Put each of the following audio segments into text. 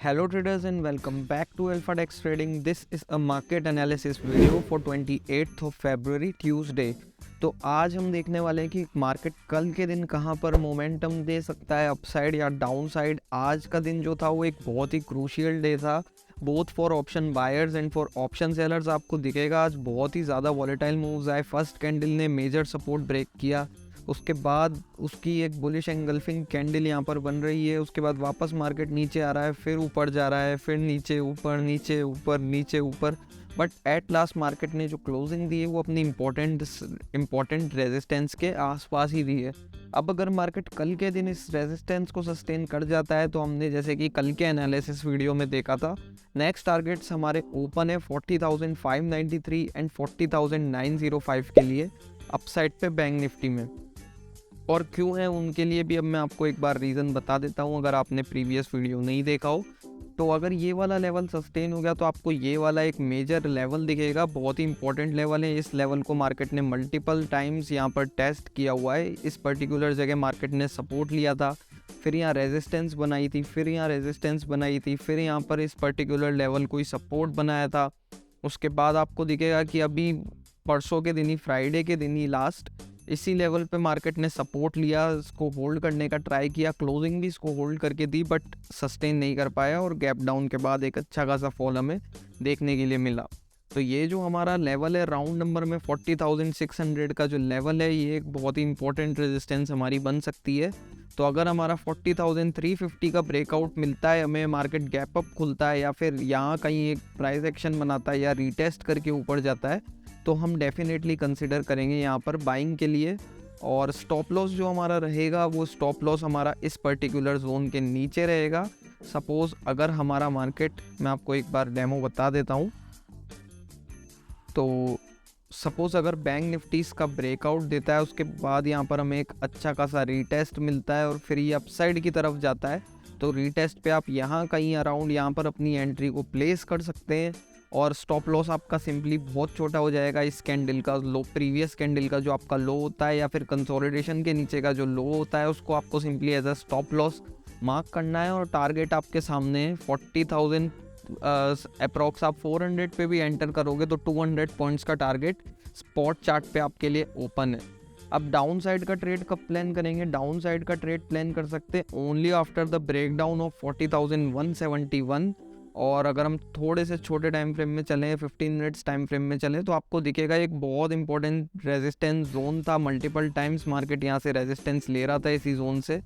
Hello traders and welcome back to AlphaDex Trading. This is a market analysis video for 28th of February Tuesday. तो आज हम देखने वाले हैं कि मार्केट कल के दिन कहां पर मोमेंटम दे सकता है, अपसाइड या डाउन साइड। आज का दिन जो था वो एक बहुत ही क्रूशियल डे था both for option buyers and for option sellers. आपको दिखेगा आज बहुत ही ज़्यादा वॉलेटाइल मूव्स आए। फर्स्ट कैंडल ने मेजर सपोर्ट ब्रेक किया, उसके बाद उसकी एक बुलिश एंगल्फिंग कैंडल यहाँ पर बन रही है। उसके बाद वापस मार्केट नीचे आ रहा है, फिर ऊपर जा रहा है, फिर नीचे ऊपर नीचे ऊपर नीचे ऊपर, बट एट लास्ट मार्केट ने जो क्लोजिंग दी है वो अपनी इम्पोर्टेंट रेजिस्टेंस के आसपास ही दी है। अब अगर मार्केट कल के दिन इस रेजिस्टेंस को सस्टेन कर जाता है तो हमने जैसे कि कल के एनालिसिस वीडियो में देखा था, नेक्स्ट टारगेट्स हमारे ओपन है 40,593 एंड 40,905 के लिए अपसाइड पे बैंक निफ्टी में। और क्यों है उनके लिए भी अब मैं आपको एक बार रीज़न बता देता हूँ अगर आपने प्रीवियस वीडियो नहीं देखा हो। तो अगर ये वाला लेवल सस्टेन हो गया तो आपको ये वाला एक मेजर लेवल दिखेगा, बहुत ही इंपॉर्टेंट लेवल है। इस लेवल को मार्केट ने मल्टीपल टाइम्स यहाँ पर टेस्ट किया हुआ है। इस पर्टिकुलर जगह मार्केट ने सपोर्ट लिया था, फिर यहाँ रेजिस्टेंस बनाई थी, फिर यहाँ रेजिस्टेंस बनाई थी, फिर यहाँ पर इस पर्टिकुलर लेवल को ही सपोर्ट बनाया था। उसके बाद आपको दिखेगा कि अभी परसों के दिन ही, फ्राइडे के दिन ही लास्ट, इसी लेवल पे मार्केट ने सपोर्ट लिया, इसको होल्ड करने का ट्राई किया, क्लोजिंग भी इसको होल्ड करके दी बट सस्टेन नहीं कर पाया और गैप डाउन के बाद एक अच्छा खासा फॉल हमें देखने के लिए मिला। तो ये जो हमारा लेवल है राउंड नंबर में 40,600 का जो लेवल है, ये एक बहुत ही इंपॉर्टेंट रेजिस्टेंस हमारी बन सकती है। तो अगर हमारा 40,350 का ब्रेकआउट मिलता है हमें, मार्केट गैप अप खुलता है या फिर यहाँ कहीं एक प्राइस एक्शन बनाता है या रीटेस्ट करके ऊपर जाता है, तो हम डेफिनेटली कंसिडर करेंगे यहाँ पर बाइंग के लिए। और स्टॉप लॉस जो हमारा रहेगा वो स्टॉप लॉस हमारा इस पर्टिकुलर जोन के नीचे रहेगा। सपोज़ अगर हमारा मार्केट, मैं आपको एक बार डेमो बता देता हूँ, तो सपोज़ अगर बैंक निफ्टी का ब्रेकआउट देता है, उसके बाद यहाँ पर हमें एक अच्छा खासा रीटेस्ट मिलता है और फिर ये अपसाइड की तरफ जाता है, तो रीटेस्ट पे आप यहाँ कहीं अराउंड यहाँ पर अपनी एंट्री को प्लेस कर सकते हैं। और स्टॉप लॉस आपका सिंपली बहुत छोटा हो जाएगा। इस कैंडल का लो, प्रीवियस कैंडल का जो आपका लो होता है या फिर कंसोलिडेशन के नीचे का जो लो होता है, उसको आपको simply as a stop loss mark करना है। और टारगेट आपके सामने है 40,000 अप्रॉक्स। आप 400 पे भी एंटर करोगे तो 200 पॉइंट्स का टारगेट स्पॉट चार्ट पे आपके लिए ओपन है। अब डाउन साइड का ट्रेड कब प्लान करेंगे? डाउन साइड का ट्रेड प्लान कर सकते हैं only after the breakdown of 40,171। और अगर हम थोड़े से छोटे टाइम फ्रेम में चलें, 15 मिनट्स टाइम फ्रेम में चलें, तो आपको दिखेगा एक बहुत इंपॉर्टेंट रेजिस्टेंस जोन था। मल्टीपल टाइम्स मार्केट यहाँ से रेजिस्टेंस ले रहा था इसी जोन से,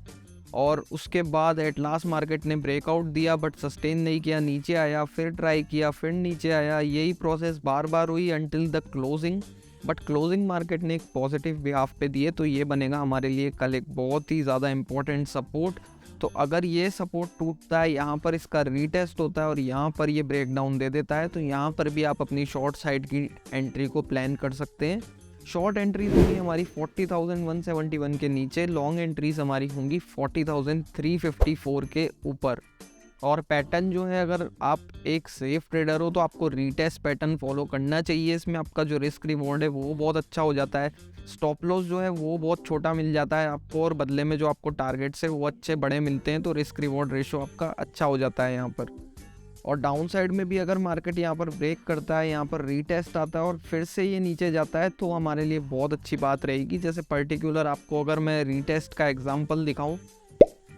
और उसके बाद एट लास्ट मार्केट ने ब्रेकआउट दिया बट सस्टेन नहीं किया, नीचे आया, फिर ट्राई किया, फिर नीचे आया। यही प्रोसेस बार बार हुई until the closing, but closing market ने एक पॉजिटिव बिहाफ पे दिए, तो ये बनेगा हमारे लिए कल एक बहुत ही ज़्यादा इंपॉर्टेंट सपोर्ट। तो अगर ये सपोर्ट टूटता है, यहाँ पर इसका रीटेस्ट होता है और यहाँ पर ये ब्रेक डाउन दे देता है, तो यहाँ पर भी आप अपनी शॉर्ट साइड की एंट्री को प्लान कर सकते हैं। शॉर्ट एंट्रीज होंगी हमारी 40,171 के नीचे, लॉन्ग एंट्रीज हमारी होंगी 40,354 के ऊपर। और पैटर्न जो है, अगर आप एक सेफ ट्रेडर हो तो आपको रीटेस्ट पैटर्न फॉलो करना चाहिए। इसमें आपका जो रिस्क रिवॉर्ड है वो बहुत अच्छा हो जाता है। स्टॉप लॉस जो है वो बहुत छोटा मिल जाता है आपको, और बदले में जो आपको टारगेट्स है वो अच्छे बड़े मिलते हैं, तो रिस्क रिवॉर्ड रेशो आपका अच्छा हो जाता है यहाँ पर। और डाउन साइड में भी अगर मार्केट यहाँ पर ब्रेक करता है, यहाँ पर रीटेस्ट आता है और फिर से ये नीचे जाता है, तो हमारे लिए बहुत अच्छी बात रहेगी। जैसे पर्टिकुलर आपको अगर मैं रीटेस्ट का एग्जांपल दिखाऊं,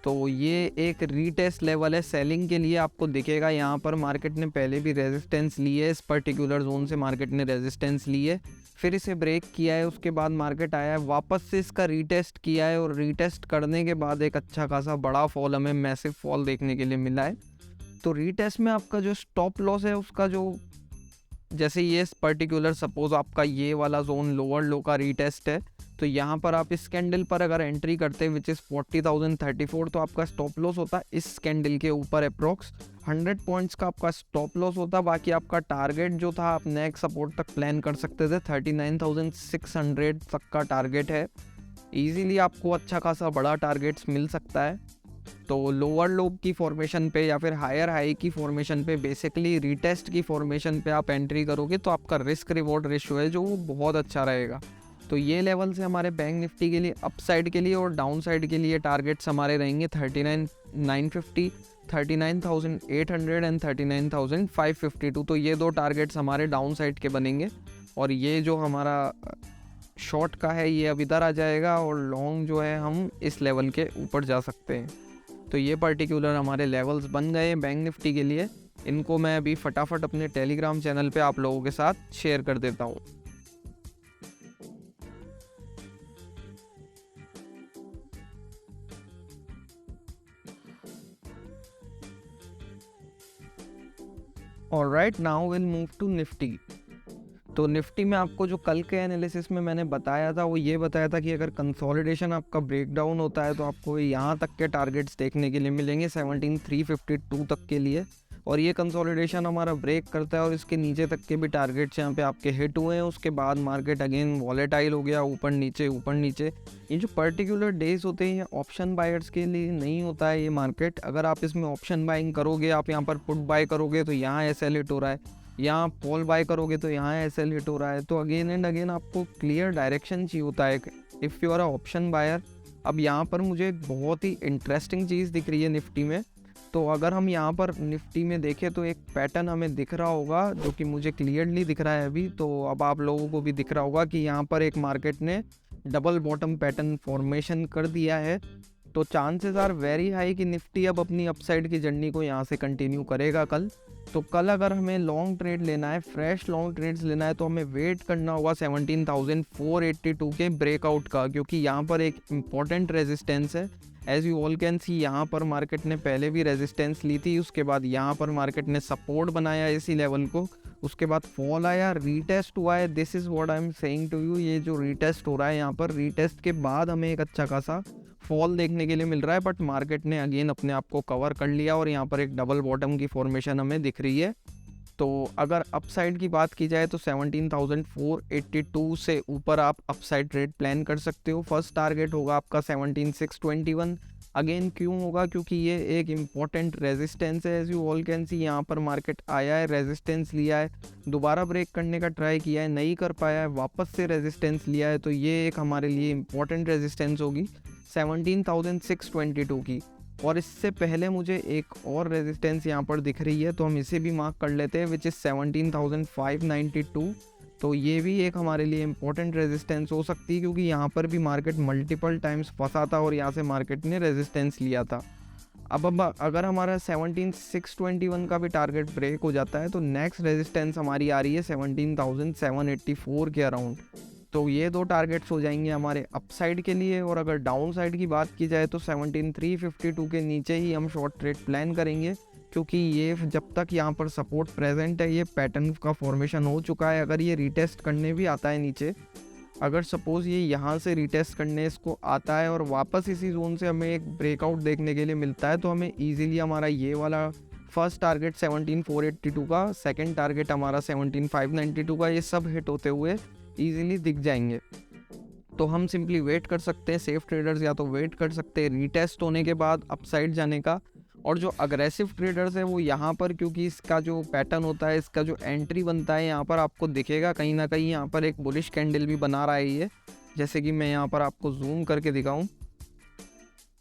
तो ये एक रीटेस्ट लेवल है सेलिंग के लिए। आपको दिखेगा यहाँ पर मार्केट ने पहले भी रेजिस्टेंस ली है, इस पर्टिकुलर जोन से मार्केट ने रेजिस्टेंस ली है, फिर इसे ब्रेक किया है, उसके बाद मार्केट आया है, वापस से इसका रीटेस्ट किया है, और रीटेस्ट करने के बाद एक अच्छा खासा बड़ा फॉल, हमें मैसिव फॉल देखने के लिए मिला है। तो रीटेस्ट में आपका जो स्टॉप लॉस है उसका जो, जैसे ये पर्टिकुलर सपोज आपका ये वाला जोन लोअर लो का रीटेस्ट है, तो यहाँ पर आप इस कैंडल पर अगर एंट्री करते हैं विच इज़ 40,034, तो आपका स्टॉप लॉस होता है इस कैंडल के ऊपर अप्रॉक्स 100 पॉइंट्स का आपका स्टॉप लॉस होता। बाकी आपका टारगेट जो था आप नेक्स्ट सपोर्ट तक प्लान कर सकते थे, 39,600 तक का टारगेट है। ईजीली आपको अच्छा खासा बड़ा टारगेट्स मिल सकता है। तो लोअर लो की फॉर्मेशन पे या फिर हायर हाई की फॉर्मेशन पे, बेसिकली रीटेस्ट की फॉर्मेशन पे आप एंट्री करोगे तो आपका रिस्क रिवॉर्ड रेशियो है जो वो बहुत अच्छा रहेगा। तो ये लेवल से हमारे बैंक निफ्टी के लिए अपसाइड के लिए, और डाउन साइड के लिए टारगेट्स हमारे रहेंगे 39,950, 39,800 एंड 39,552। तो ये दो टारगेट्स हमारे डाउन साइड के बनेंगे और ये जो हमारा शॉर्ट का है ये अब इधर आ जाएगा और लॉन्ग जो है हम इस लेवल के ऊपर जा सकते हैं। तो ये पर्टिकुलर हमारे लेवल्स बन गए बैंक निफ्टी के लिए। इनको मैं अभी फटाफट अपने टेलीग्राम चैनल पे आप लोगों के साथ शेयर कर देता हूँ। Alright, now will move to Nifty. तो निफ्टी में आपको जो कल के एनालिसिस में मैंने बताया था वो ये बताया था कि अगर कंसोलिडेशन आपका ब्रेकडाउन होता है तो आपको यहाँ तक के टारगेट्स देखने के लिए मिलेंगे 17,352 तक के लिए, और ये कंसोलिडेशन हमारा ब्रेक करता है और इसके नीचे तक के भी टारगेट्स यहाँ पे आपके हिट हुए हैं। उसके बाद मार्केट अगेन वॉलेटाइल हो गया, ऊपर नीचे ऊपर नीचे। ये जो पर्टिकुलर डेज होते हैं ये ऑप्शन बायर्स के लिए नहीं होता है ये मार्केट। अगर आप इसमें ऑप्शन बाइंग करोगे, आप यहाँ पर पुट बाय करोगे तो यहाँ एसएल हिट हो रहा है, यहाँ कॉल बाय करोगे तो यहाँ एसएल हिट हो रहा है। तो अगेन एंड अगेन आपको क्लियर डायरेक्शन चाहिए होता है if you are a option buyer. अब यहाँ पर मुझे एक बहुत ही इंटरेस्टिंग चीज़ दिख रही है निफ्टी में। तो अगर हम यहाँ पर निफ्टी में देखें तो एक पैटर्न हमें दिख रहा होगा जो कि मुझे क्लियरली दिख रहा है अभी। तो अब आप लोगों को भी दिख रहा होगा कि यहाँ पर एक मार्केट ने डबल बॉटम पैटर्न फॉर्मेशन कर दिया है। तो चांसेस आर वेरी हाई कि निफ्टी अब अपनी अपसाइड की जर्नी को यहाँ से कंटिन्यू करेगा कल। तो कल अगर हमें लॉन्ग ट्रेड लेना है, फ्रेश लॉन्ग ट्रेड्स लेना है, तो हमें वेट करना होगा 17,482 के ब्रेकआउट का, क्योंकि यहाँ पर एक इम्पॉर्टेंट रेजिस्टेंस है। As you all can see यहाँ पर मार्केट ने पहले भी रेजिस्टेंस ली थी, उसके बाद यहाँ पर मार्केट ने सपोर्ट बनाया इसी लेवल को, उसके बाद फॉल आया, रीटेस्ट हुआ है। This is what I am saying to you. ये जो रीटेस्ट हो रहा है यहाँ पर, रीटेस्ट के बाद हमें एक अच्छा खासा फॉल देखने के लिए मिल रहा है, बट मार्केट ने अगेन अपने आप को कवर कर लिया और यहाँ पर एक डबल बॉटम की फॉर्मेशन हमें दिख रही है। तो अगर अपसाइड की बात की जाए तो 17,482 से ऊपर आप अपसाइड ट्रेड प्लान कर सकते हो। फर्स्ट टारगेट होगा आपका 17,621। अगेन क्यों होगा? क्योंकि ये एक इम्पॉर्टेंट रेजिस्टेंस है। As you all can see यहाँ पर मार्केट आया है, रेजिस्टेंस लिया है, दोबारा ब्रेक करने का ट्राई किया है, नहीं कर पाया है, वापस से रेजिस्टेंस लिया है। तो ये एक हमारे लिए इम्पॉर्टेंट रेजिस्टेंस होगी 17,622 की। और इससे पहले मुझे एक और रेजिस्टेंस यहाँ पर दिख रही है, तो हम इसे भी मार्क कर लेते हैं, विच इज़ 17,592। तो ये भी एक हमारे लिए इम्पोर्टेंट रेजिस्टेंस हो सकती है, क्योंकि यहाँ पर भी मार्केट मल्टीपल टाइम्स फंसा था और यहाँ से मार्केट ने रेजिस्टेंस लिया था। अब अगर हमारा 17,621 का भी टारगेट ब्रेक हो जाता है तो नेक्स्ट रेजिस्टेंस हमारी आ रही है 17,784 के अराउंड। तो ये दो टारगेट्स हो जाएंगे हमारे अपसाइड के लिए। और अगर डाउन साइड की बात की जाए तो 17,352 के नीचे ही हम शॉर्ट ट्रेड प्लान करेंगे, क्योंकि ये जब तक यहाँ पर सपोर्ट प्रेजेंट है, ये पैटर्न का फॉर्मेशन हो चुका है। अगर ये रिटेस्ट करने भी आता है नीचे, अगर सपोज़ ये यहाँ से रिटेस्ट करने इसको आता है और वापस इसी जोन से हमें एक ब्रेकआउट देखने के लिए मिलता है, तो हमें ईजिली हमारा ये वाला फर्स्ट टारगेट 17,482 का, सेकंड टारगेट हमारा 17,592 का, ये सब हिट होते हुए ईजिली दिख जाएंगे। तो हम सिंपली वेट कर सकते हैं, सेफ ट्रेडर्स या तो वेट कर सकते हैं रीटेस्ट होने के बाद अपसाइड जाने का। और जो अग्रेसिव ट्रेडर्स है वो यहाँ पर, क्योंकि इसका जो पैटर्न होता है, इसका जो एंट्री बनता है, यहाँ पर आपको दिखेगा कहीं ना कहीं यहाँ पर एक बुलिश कैंडल भी बना रहा है ये, जैसे कि मैं यहाँ पर आपको जूम करके दिखाऊं।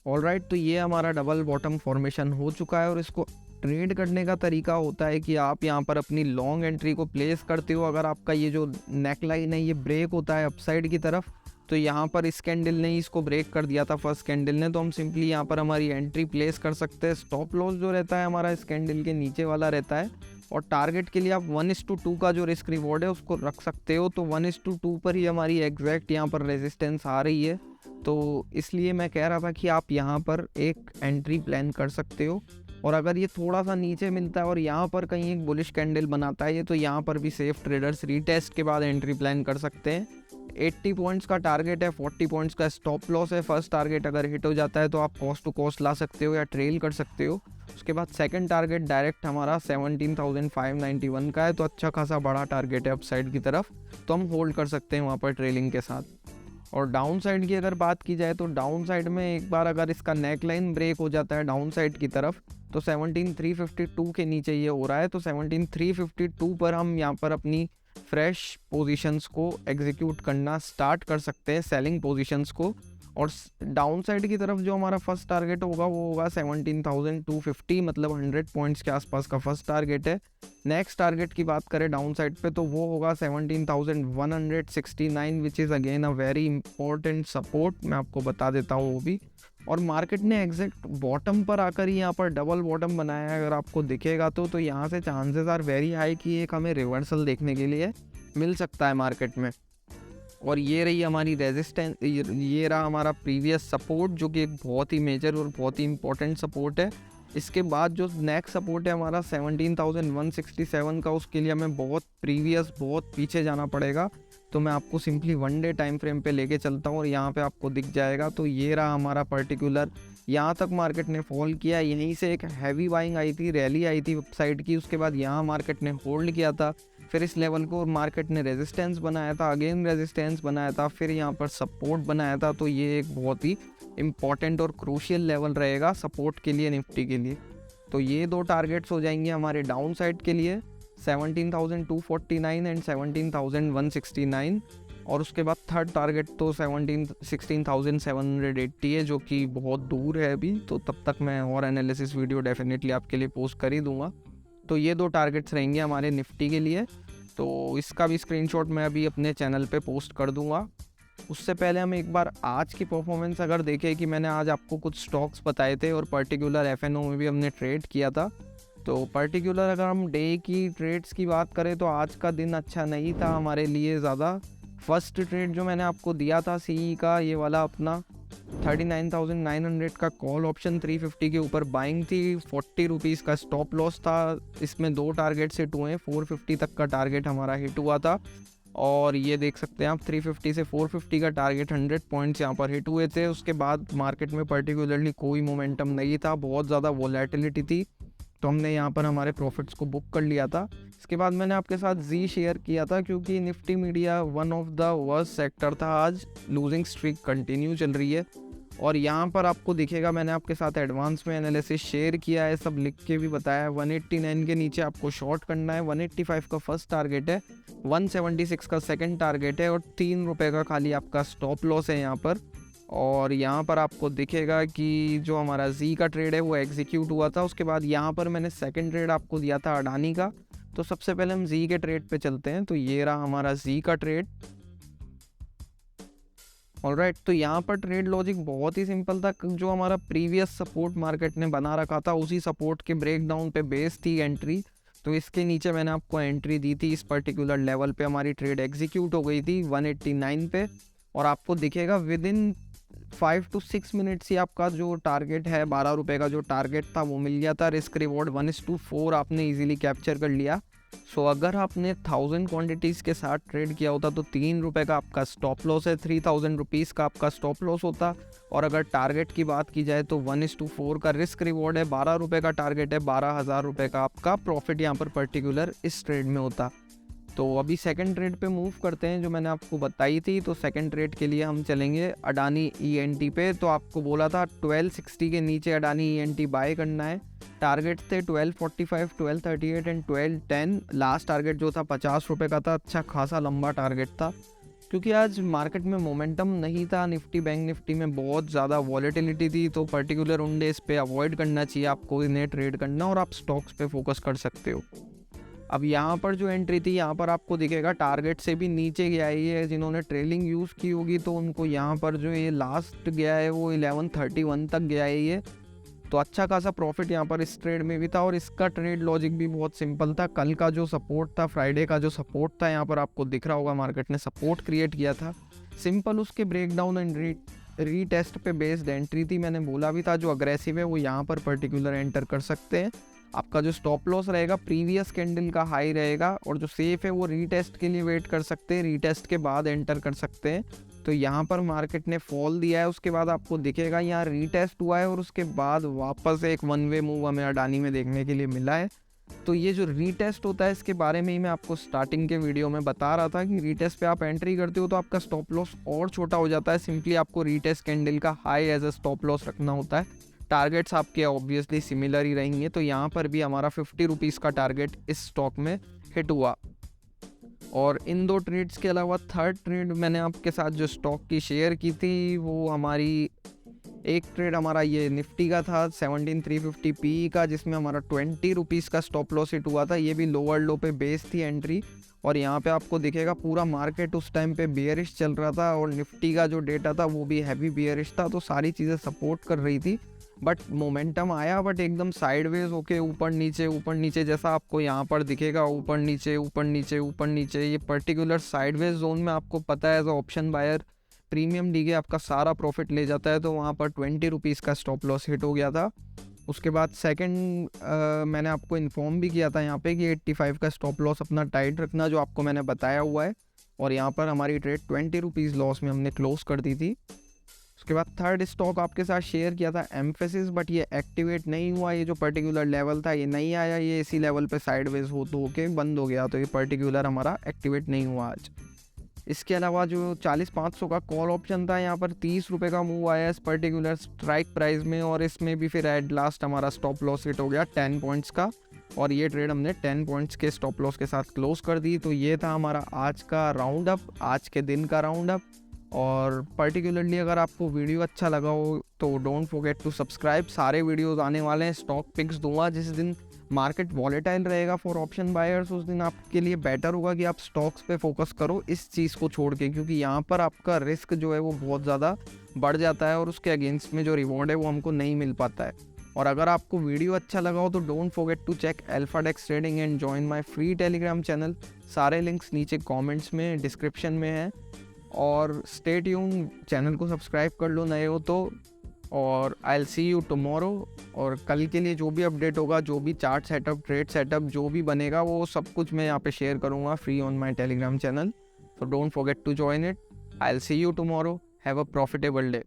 ऑलराइट, तो ये हमारा डबल बॉटम फॉर्मेशन हो चुका है और इसको ट्रेड करने का तरीका होता है कि आप यहाँ पर अपनी लॉन्ग एंट्री को प्लेस करते हो। अगर आपका ये जो नेक लाइन है ये ब्रेक होता है अपसाइड की तरफ, तो यहाँ पर इस कैंडल ने इसको ब्रेक कर दिया था फर्स्ट कैंडल ने, तो हम सिंपली यहाँ पर हमारी एंट्री प्लेस कर सकते हैं। स्टॉप लॉस जो रहता है हमारा इस कैंडल के नीचे वाला रहता है, और टारगेट के लिए आप 1:2 का जो रिस्क रिवॉर्ड है उसको रख सकते हो। तो 1:2 पर ही हमारी एग्जैक्ट यहाँ पर रेजिस्टेंस आ रही है, तो इसलिए मैं कह रहा था कि आप यहाँ पर एक एंट्री प्लान कर सकते हो। और अगर ये थोड़ा सा नीचे मिलता है और यहाँ पर कहीं एक बुलिश कैंडल बनाता है ये, तो यहाँ पर भी सेफ ट्रेडर्स रीटेस्ट के बाद एंट्री प्लान कर सकते हैं। 80 पॉइंट्स का टारगेट है, 40 पॉइंट्स का स्टॉप लॉस है। फर्स्ट टारगेट अगर हिट हो जाता है तो आप कॉस्ट टू कॉस्ट ला सकते हो या ट्रेल कर सकते हो। उसके बाद सेकंड टारगेट डायरेक्ट हमारा 17,591 का है, तो अच्छा खासा बड़ा टारगेट है अपसाइड की तरफ, तो हम होल्ड कर सकते हैं वहाँ पर ट्रेलिंग के साथ। और डाउन साइड की अगर बात की जाए तो डाउन साइड में एक बार अगर इसका नेक लाइन ब्रेक हो जाता है डाउन साइड की तरफ, तो 17,352 के नीचे ये हो रहा है, तो 17,352 पर हम यहाँ पर अपनी फ्रेश पोजीशंस को एग्जीक्यूट करना स्टार्ट कर सकते हैं, सेलिंग पोजीशंस को। और डाउन साइड की तरफ जो हमारा फर्स्ट टारगेट होगा वो होगा 17,250, मतलब 100 पॉइंट्स के आसपास का फर्स्ट टारगेट है। नेक्स्ट टारगेट की बात करें डाउन साइड पे तो वो होगा 17,169, which is again a very important support, मैं आपको बता देता हूँ वो भी। और मार्केट ने एग्जैक्ट बॉटम पर आकर ही यहाँ पर डबल बॉटम बनाया है, अगर आपको दिखेगा तो यहाँ से चांसेस आर वेरी हाई कि एक हमें रिवर्सल देखने के लिए मिल सकता है मार्केट में। और ये रही हमारी रेजिस्टेंस, ये रहा हमारा प्रीवियस सपोर्ट जो कि एक बहुत ही मेजर और बहुत ही इंपॉर्टेंट सपोर्ट है। इसके बाद जो नेक्स्ट सपोर्ट है हमारा 17,167 का, उसके लिए हमें बहुत पीछे जाना पड़ेगा। तो मैं आपको सिंपली 1 डे टाइम फ्रेम पे लेके चलता हूँ और यहाँ पे आपको दिख जाएगा। तो ये रहा हमारा पर्टिकुलर, यहाँ तक मार्केट ने फॉल किया, यहीं से एक हैवी बाइंग आई थी, रैली आई थी साइड की, उसके बाद यहाँ मार्केट ने होल्ड किया था, फिर इस लेवल को मार्केट ने रेजिस्टेंस बनाया था, अगेन रेजिस्टेंस बनाया था, फिर यहाँ पर सपोर्ट बनाया था। तो ये एक बहुत ही इम्पॉर्टेंट और क्रूशियल लेवल रहेगा सपोर्ट के लिए निफ्टी के लिए। तो ये 2 टारगेट्स हो जाएंगे हमारे डाउन साइड के लिए, 17,249 एंड 17,169। और उसके बाद थर्ड टारगेट तो 16,780 है, जो कि बहुत दूर है अभी, तो तब तक मैं और एनालिसिस वीडियो डेफिनेटली आपके लिए पोस्ट कर ही दूंगा। तो ये 2 टारगेट्स रहेंगे हमारे निफ्टी के लिए, तो इसका भी स्क्रीनशॉट मैं अभी अपने चैनल पे पोस्ट कर दूंगा। उससे पहले हम एक बार आज की परफॉर्मेंस अगर देखें कि मैंने आज आपको कुछ स्टॉक्स बताए थे और पर्टिकुलर एफएनओ में भी हमने ट्रेड किया था। तो पर्टिकुलर अगर हम डे की ट्रेड्स की बात करें तो आज का दिन अच्छा नहीं था हमारे लिए ज़्यादा। फर्स्ट ट्रेड जो मैंने आपको दिया था सीई का, ये वाला अपना 39,900 का कॉल ऑप्शन 350 के ऊपर बाइंग थी, 40 रुपीज़ का स्टॉप लॉस था। इसमें 2 टारगेट हिट हुए हैं, 450 तक का टारगेट हमारा हिट हुआ था। और ये देख सकते हैं आप 350 से 450 का टारगेट 100 पॉइंट्स यहाँ पर हिट हुए थे। उसके बाद मार्केट में पर्टिकुलरली कोई मोमेंटम नहीं था, बहुत ज़्यादा वोलेटिलिटी थी, तो हमने यहाँ पर हमारे प्रॉफिट्स को बुक कर लिया था। इसके बाद मैंने आपके साथ जी शेयर किया था क्योंकि Nifty media one of the worst sector था, आज लूजिंग स्ट्रीक कंटिन्यू चल रही है। और यहाँ पर आपको दिखेगा मैंने आपके साथ एडवांस में एनालिसिस शेयर किया है, सब लिख के भी बताया है। 189 के नीचे आपको शॉर्ट करना है, 185 का फर्स्ट टारगेट है, 176 का सेकंड टारगेट है और 3 रुपये का खाली आपका स्टॉप लॉस है यहाँ पर। और यहाँ पर आपको दिखेगा कि जो हमारा जी का ट्रेड है वो एग्जीक्यूट हुआ था। उसके बाद यहाँ पर मैंने सेकंड ट्रेड आपको दिया था अडानी का। तो सबसे पहले हम जी के ट्रेड पे चलते हैं। तो ये रहा हमारा जी का ट्रेड। ऑलराइट, तो यहाँ पर ट्रेड लॉजिक बहुत ही सिंपल था, जो हमारा प्रीवियस सपोर्ट मार्केट ने बना रखा था उसी सपोर्ट के ब्रेकडाउन पे बेस थी एंट्री। तो इसके नीचे मैंने आपको एंट्री दी थी, इस पर्टिकुलर लेवल पे हमारी ट्रेड एग्जीक्यूट हो गई थी 189 पे। और आपको दिखेगा विद इन 5 to 6 मिनट्स ही आपका जो टारगेट है 12 रुपये का जो टारगेट था वो मिल गया था। रिस्क रिवॉर्ड 1:4 आपने इजीली कैप्चर कर लिया। सो अगर आपने 1000 क्वांटिटीज़ के साथ ट्रेड किया होता तो 3 रुपये का आपका स्टॉप लॉस है, 3000 रुपीज़ का आपका स्टॉप लॉस होता। और अगर टारगेट की बात की जाए तो 1:4 का रिस्क रिवॉर्ड है, 12 रुपये का टारगेट है, 12,000 रुपये का आपका प्रॉफिट यहाँ पर पर्टिकुलर इस ट्रेड में होता। तो अभी सेकंड ट्रेड पे मूव करते हैं जो मैंने आपको बताई थी। तो सेकंड ट्रेड के लिए हम चलेंगे अडानी ENT पे। तो आपको बोला था 1260 के नीचे अडानी ENT बाय करना है। टारगेट थे 1245, 1238 एंड 1210। लास्ट टारगेट जो था 50 रुपये का था, अच्छा खासा लंबा टारगेट था। क्योंकि आज मार्केट में मोमेंटम नहीं था, निफ्टी बैंक निफ्टी में बहुत ज़्यादा वॉलेटिलिटी थी, तो पर्टिकुलर उन डेज पे अवॉइड करना चाहिए आपको इन्हें ट्रेड करना और आप स्टॉक्स पे फोकस कर सकते हो। अब यहाँ पर जो एंट्री थी यहाँ पर आपको दिखेगा टारगेट से भी नीचे गया है ये। जिन्होंने ट्रेलिंग यूज़ की होगी तो उनको यहाँ पर जो ये लास्ट गया है वो 1131 तक गया है ये। तो अच्छा खासा प्रॉफिट यहाँ पर इस ट्रेड में भी था। और इसका ट्रेड लॉजिक भी बहुत सिंपल था। कल का जो सपोर्ट था, फ्राइडे का जो सपोर्ट था, यहाँ पर आपको दिख रहा होगा मार्केट ने सपोर्ट क्रिएट किया था। सिंपल उसके ब्रेकडाउन एंड रीटेस्ट पे बेस्ड एंट्री थी। मैंने बोला भी था जो अग्रेसिव है वो यहाँ पर पर्टिकुलर एंटर कर सकते हैं। आपका जो स्टॉप लॉस रहेगा प्रीवियस कैंडल का हाई रहेगा, और जो सेफ है वो रीटेस्ट के लिए वेट कर सकते हैं, रीटेस्ट के बाद एंटर कर सकते हैं। तो यहाँ पर मार्केट ने फॉल दिया है, उसके बाद आपको दिखेगा यहाँ रीटेस्ट हुआ है और उसके बाद वापस एक वन वे मूव हमें अडानी में देखने के लिए मिला है। तो ये जो रीटेस्ट होता है इसके बारे में ही मैं आपको स्टार्टिंग के वीडियो में बता रहा था कि रीटेस्ट पे आप एंट्री करते हो तो आपका स्टॉप लॉस और छोटा हो जाता है। सिंपली आपको रीटेस्ट कैंडल का high as a stop loss रखना होता है। टारगेट्स आपके ऑब्वियसली सिमिलर ही रहेंगे। तो यहाँ पर भी हमारा 50 रुपीज़ का टारगेट इस स्टॉक में हिट हुआ। और इन 2 ट्रेड्स के अलावा थर्ड ट्रेड मैंने आपके साथ जो स्टॉक की शेयर की थी वो हमारी एक ट्रेड हमारा ये निफ्टी का था 17350 पी का, जिसमें हमारा 20 रुपीज़ का स्टॉप लॉस हिट हुआ था। ये भी लोअर लो पे बेस थी एंट्री, और यहाँ पे आपको दिखेगा पूरा मार्केट उस टाइम पे बेयरिश चल रहा था और निफ्टी का जो डेटा था वो भी हैवी बेयरिश था, तो सारी चीज़ें सपोर्ट कर रही थी। बट मोमेंटम आया, बट एकदम साइडवेज होके ऊपर नीचे जैसा आपको यहाँ पर दिखेगा, ऊपर नीचे ऊपर नीचे ऊपर नीचे। ये पर्टिकुलर साइडवेज जोन में आपको पता है as option buyer premium decay आपका सारा प्रॉफिट ले जाता है, तो वहाँ पर 20 रुपीज़ का स्टॉप लॉस हिट हो गया था। उसके बाद सेकंड मैंने आपको इन्फॉर्म भी किया था यहाँ पे कि 85 का स्टॉप लॉस अपना टाइट रखना, जो आपको मैंने बताया हुआ है, और यहाँ पर हमारी ट्रेड 20 रुपीज़ लॉस में हमने क्लोज कर दी थी। उसके बाद थर्ड स्टॉक आपके साथ शेयर किया था एम्फेसिस, बट ये एक्टिवेट नहीं हुआ। ये जो पर्टिकुलर लेवल था ये नहीं आया, ये इसी लेवल पे साइडवेज होके बंद हो गया, तो ये पर्टिकुलर हमारा एक्टिवेट नहीं हुआ आज। इसके अलावा जो 40-500 का कॉल ऑप्शन था, यहाँ पर 30 रुपये का मूव आया इस पर्टिकुलर स्ट्राइक प्राइस में, और इसमें भी फिर एट लास्ट हमारा स्टॉप लॉस हिट हो गया 10 पॉइंट्स का, और ये ट्रेड हमने 10 पॉइंट्स के स्टॉप लॉस के साथ क्लोज कर दी। तो ये था हमारा आज का राउंड अप, आज के दिन का राउंड अप। और पर्टिकुलरली अगर आपको वीडियो अच्छा लगा हो तो डोंट फॉरगेट टू सब्सक्राइब। सारे वीडियोस आने वाले हैं, स्टॉक पिक्स दूंगा। जिस दिन मार्केट वॉलेटाइल रहेगा फॉर ऑप्शन बायर्स, उस दिन आपके लिए बेटर होगा कि आप स्टॉक्स पे फोकस करो इस चीज़ को छोड़ के, क्योंकि यहाँ पर आपका रिस्क जो है वो बहुत ज़्यादा बढ़ जाता है और उसके अगेंस्ट में जो रिवॉर्ड है वो हमको नहीं मिल पाता है। और अगर आपको वीडियो अच्छा लगा हो तो don't forget to check Alphadex trading and join my free Telegram channel. सारे लिंक्स नीचे कमेंट्स में डिस्क्रिप्शन में है। और स्टे ट्यून, चैनल को सब्सक्राइब कर लो नए हो तो। और I will see you tomorrow. और कल के लिए जो भी अपडेट होगा, जो भी चार्ट सेटअप, ट्रेड सेटअप जो भी बनेगा, वो सब कुछ मैं यहाँ पे शेयर करूँगा free on my Telegram channel. So don't forget to join it. I will see you tomorrow. Have a profitable day.